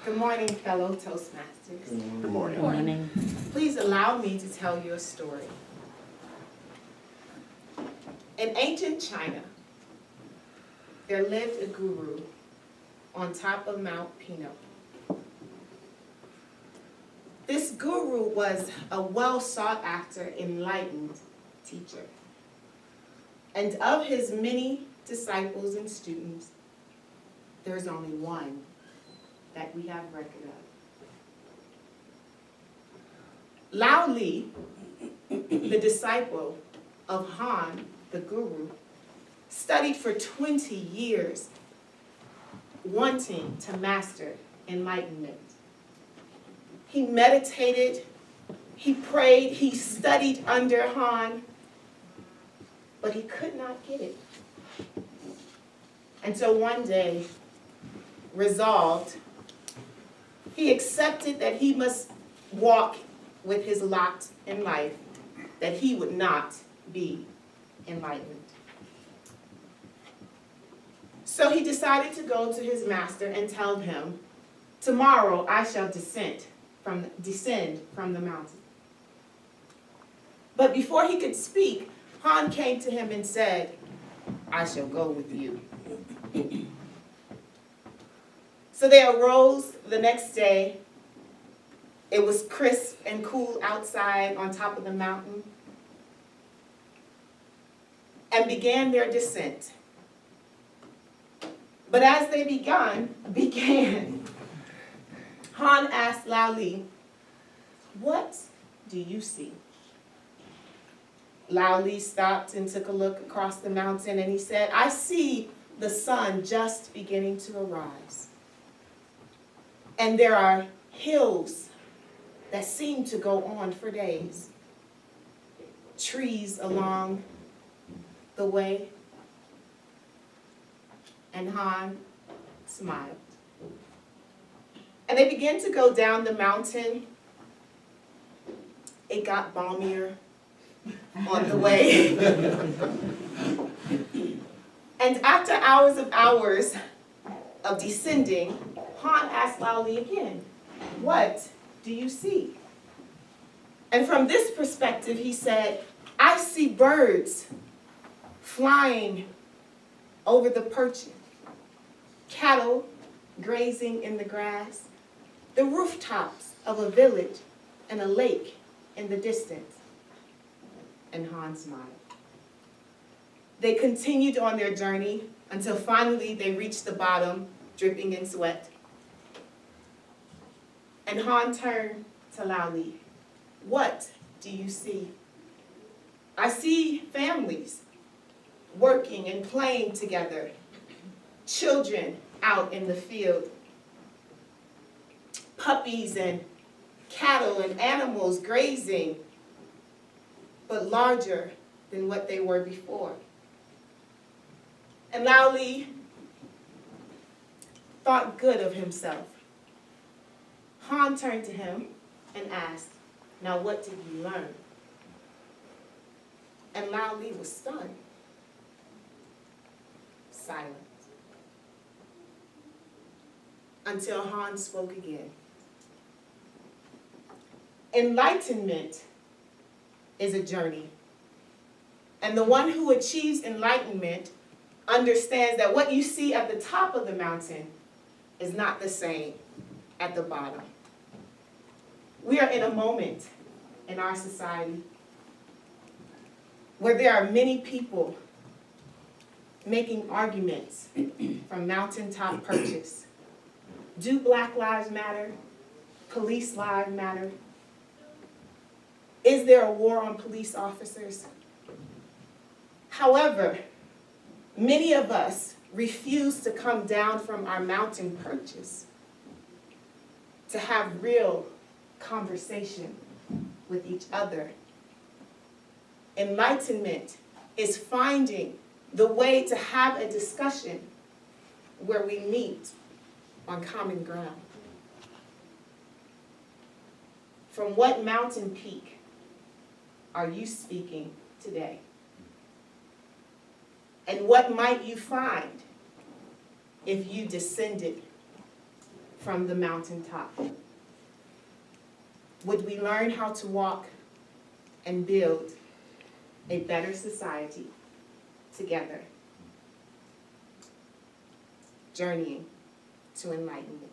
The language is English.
Good morning, fellow Toastmasters. Good morning. Good morning. Please allow me to tell you a story. In ancient China, there lived a guru on top of Mount Pino. This guru was a well-sought-after, enlightened teacher. And of his many disciples and students, there's only one that we have record of. Lao Li, the disciple of Han, the guru, studied for 20 years, wanting to master enlightenment. He meditated, he prayed, he studied under Han, but he could not get it. And so one day, resolved, he accepted that he must walk with his lot in life, that he would not be enlightened. So he decided to go to his master and tell him, "Tomorrow I shall descend from the mountain." But before he could speak, Han came to him and said, "I shall go with you." So they arose the next day. It was crisp and cool outside on top of the mountain, and began their descent. But as they began, Han asked Lao Li, "What do you see?" Lao Li stopped and took a look across the mountain, and he said, "I see the sun just beginning to arise. And there are hills that seem to go on for days, trees along the way." And Han smiled. And they began to go down the mountain. It got balmier on the way. And after hours of descending, Han asked Lao Li again, "What do you see?" And from this perspective, he said, "I see birds flying over the perches, cattle grazing in the grass, the rooftops of a village, and a lake in the distance." And Han smiled. They continued on their journey until finally they reached the bottom, dripping in sweat. And Han turned to Lao Li. "What do you see?" "I see families working and playing together, children out in the field, puppies and cattle and animals grazing, but larger than what they were before." And Lao Li thought good of himself. Han turned to him and asked, "Now what did you learn?" And Lao Li was stunned. Silent. Until Han spoke again. Enlightenment is a journey. And the one who achieves enlightenment understands that what you see at the top of the mountain is not the same at the bottom. We are in a moment in our society where there are many people making arguments from mountaintop perches. Do Black Lives Matter? Police lives matter? Is there a war on police officers? However, many of us refuse to come down from our mountain perches to have real conversation with each other. Enlightenment is finding the way to have a discussion where we meet on common ground. From what mountain peak are you speaking today? And what might you find if you descended from the mountaintop? Would we learn how to walk and build a better society together, journeying to enlightenment?